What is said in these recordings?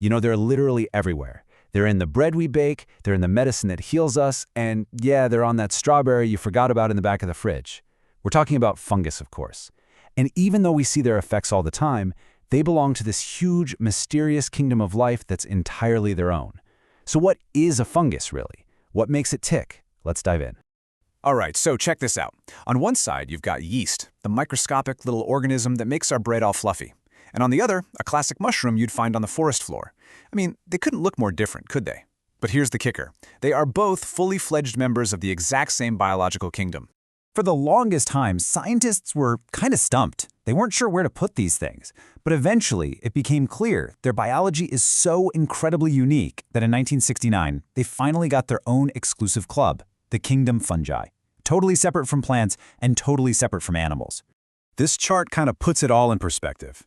You know, they're literally everywhere. They're in the bread we bake, they're in the medicine that heals us, and yeah, they're on that strawberry you forgot about in the back of the fridge. We're talking about fungus, of course. And even though we see their effects all the time, they belong to this huge, mysterious kingdom of life that's entirely their own. So what is a fungus, really? What makes it tick? Let's dive in. All right, so check this out. On one side, you've got yeast, the microscopic little organism that makes our bread all fluffy. And on the other, a classic mushroom you'd find on the forest floor. I mean, they couldn't look more different, could they? But here's the kicker. They are both fully fledged members of the exact same biological kingdom. For the longest time, scientists were kind of stumped. They weren't sure where to put these things. But eventually, it became clear their biology is so incredibly unique that in 1969, they finally got their own exclusive club, the kingdom fungi. Totally separate from plants and totally separate from animals. This chart kind of puts it all in perspective.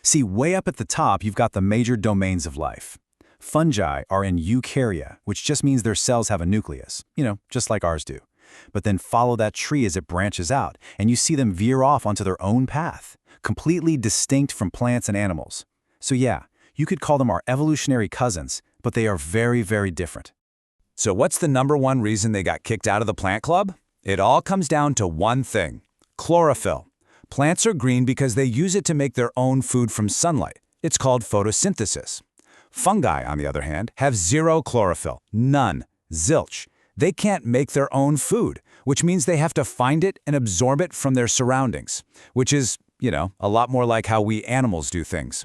See, way up at the top, you've got the major domains of life. Fungi are in eukarya, which just means their cells have a nucleus, just like ours do. But then follow that tree as it branches out, and you see them veer off onto their own path, completely distinct from plants and animals. So yeah, you could call them our evolutionary cousins, but they are very, very different. So what's the #1 reason they got kicked out of the plant club? It all comes down to one thing: chlorophyll. Plants are green because they use it to make their own food from sunlight. It's called photosynthesis. Fungi, on the other hand, have zero chlorophyll. None. Zilch. They can't make their own food, which means they have to find it and absorb it from their surroundings, which is, a lot more like how we animals do things.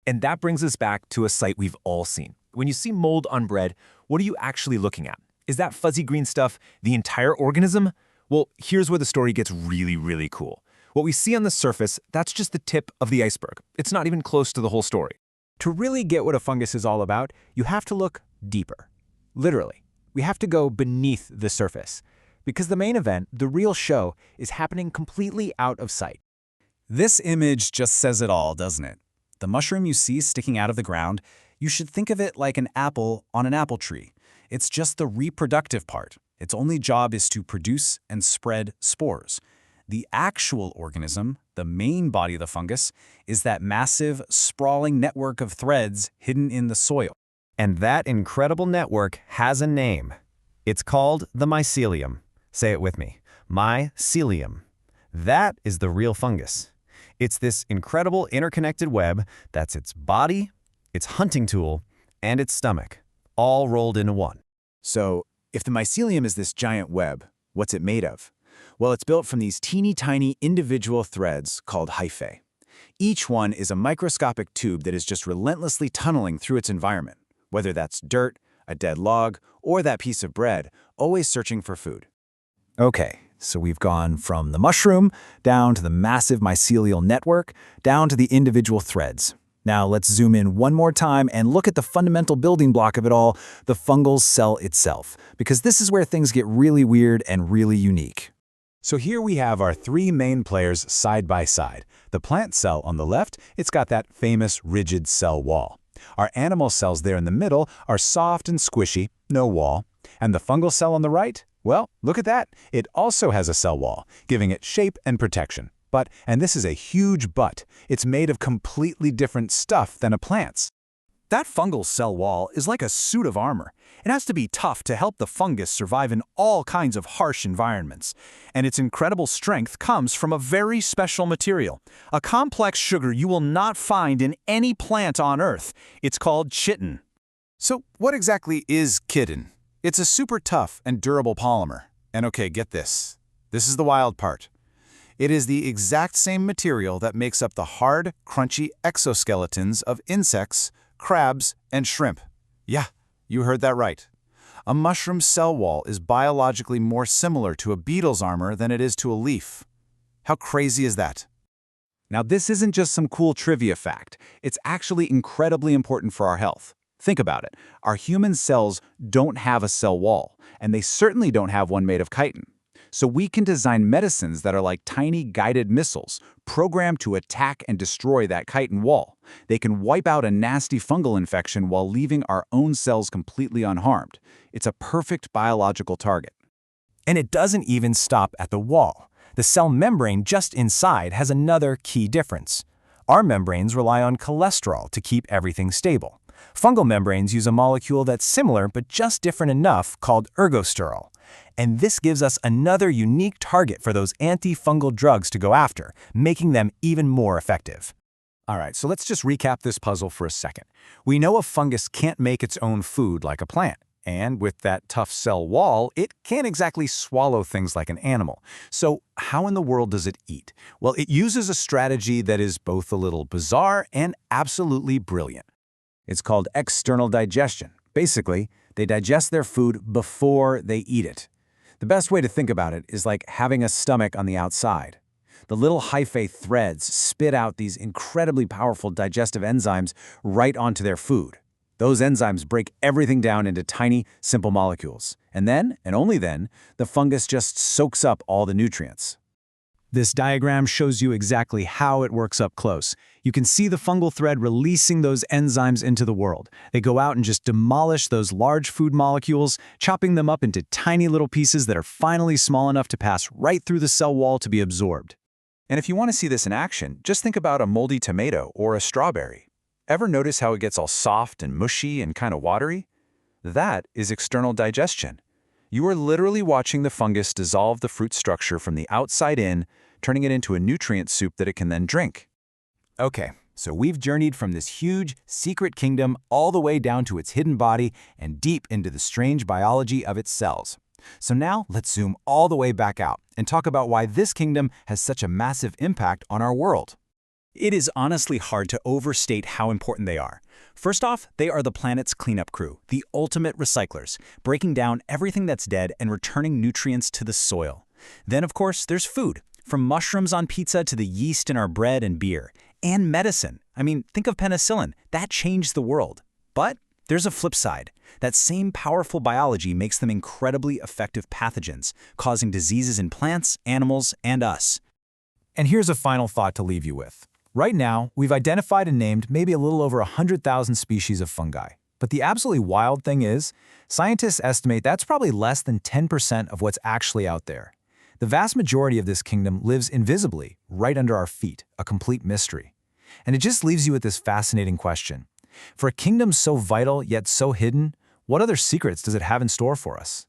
And that brings us back to a sight we've all seen. When you see mold on bread, what are you actually looking at? Is that fuzzy green stuff the entire organism? Well, here's where the story gets really, really cool. What we see on the surface, that's just the tip of the iceberg. It's not even close to the whole story. To really get what a fungus is all about, you have to look deeper. Literally. We have to go beneath the surface. Because the main event, the real show, is happening completely out of sight. This image just says it all, doesn't it? The mushroom you see sticking out of the ground, you should think of it like an apple on an apple tree. It's just the reproductive part. Its only job is to produce and spread spores. The actual organism, the main body of the fungus, is that massive, sprawling network of threads hidden in the soil. And that incredible network has a name. It's called the mycelium. Say it with me. Mycelium. That is the real fungus. It's this incredible interconnected web that's its body, its hunting tool, and its stomach, all rolled into one. So, if the mycelium is this giant web, what's it made of? Well, it's built from these teeny tiny individual threads called hyphae. Each one is a microscopic tube that is just relentlessly tunneling through its environment, whether that's dirt, a dead log, or that piece of bread, always searching for food. Okay, so we've gone from the mushroom, down to the massive mycelial network, down to the individual threads. Now let's zoom in one more time and look at the fundamental building block of it all, the fungal cell itself, because this is where things get really weird and really unique. So here we have our three main players side by side. The plant cell on the left, it's got that famous rigid cell wall. Our animal cells there in the middle are soft and squishy, no wall. And the fungal cell on the right? Well, look at that. It also has a cell wall, giving it shape and protection. But, and this is a huge but, it's made of completely different stuff than a plant's. That fungal cell wall is like a suit of armor. It has to be tough to help the fungus survive in all kinds of harsh environments. And its incredible strength comes from a very special material, a complex sugar you will not find in any plant on Earth. It's called chitin. So what exactly is chitin? It's a super tough and durable polymer. And okay, get this. This is the wild part. It is the exact same material that makes up the hard, crunchy exoskeletons of insects, crabs, and shrimp. Yeah, you heard that right. A mushroom cell wall is biologically more similar to a beetle's armor than it is to a leaf. How crazy is that? Now this isn't just some cool trivia fact. It's actually incredibly important for our health. Think about it. Our human cells don't have a cell wall, and they certainly don't have one made of chitin. So we can design medicines that are like tiny guided missiles, programmed to attack and destroy that chitin wall. They can wipe out a nasty fungal infection while leaving our own cells completely unharmed. It's a perfect biological target. And it doesn't even stop at the wall. The cell membrane just inside has another key difference. Our membranes rely on cholesterol to keep everything stable. Fungal membranes use a molecule that's similar but just different enough called ergosterol. And this gives us another unique target for those antifungal drugs to go after, making them even more effective. All right, so let's just recap this puzzle for a second. We know a fungus can't make its own food like a plant. And with that tough cell wall, it can't exactly swallow things like an animal. So how in the world does it eat? Well, it uses a strategy that is both a little bizarre and absolutely brilliant. It's called external digestion. Basically, they digest their food before they eat it. The best way to think about it is like having a stomach on the outside. The little hyphae threads spit out these incredibly powerful digestive enzymes right onto their food. Those enzymes break everything down into tiny, simple molecules. And then, and only then, the fungus just soaks up all the nutrients. This diagram shows you exactly how it works up close. You can see the fungal thread releasing those enzymes into the world. They go out and just demolish those large food molecules, chopping them up into tiny little pieces that are finally small enough to pass right through the cell wall to be absorbed. And if you want to see this in action, just think about a moldy tomato or a strawberry. Ever notice how it gets all soft and mushy and kind of watery? That is external digestion. You are literally watching the fungus dissolve the fruit structure from the outside in, turning it into a nutrient soup that it can then drink. Okay, so we've journeyed from this huge, secret kingdom all the way down to its hidden body and deep into the strange biology of its cells. So now let's zoom all the way back out and talk about why this kingdom has such a massive impact on our world. It is honestly hard to overstate how important they are. First off, they are the planet's cleanup crew, the ultimate recyclers, breaking down everything that's dead and returning nutrients to the soil. Then, of course, there's food, from mushrooms on pizza to the yeast in our bread and beer. And medicine. I mean, think of penicillin. That changed the world. But there's a flip side. That same powerful biology makes them incredibly effective pathogens, causing diseases in plants, animals, and us. And here's a final thought to leave you with. Right now, we've identified and named maybe a little over 100,000 species of fungi. But the absolutely wild thing is, scientists estimate that's probably less than 10% of what's actually out there. The vast majority of this kingdom lives invisibly, right under our feet, a complete mystery. And it just leaves you with this fascinating question. For a kingdom so vital yet so hidden, what other secrets does it have in store for us?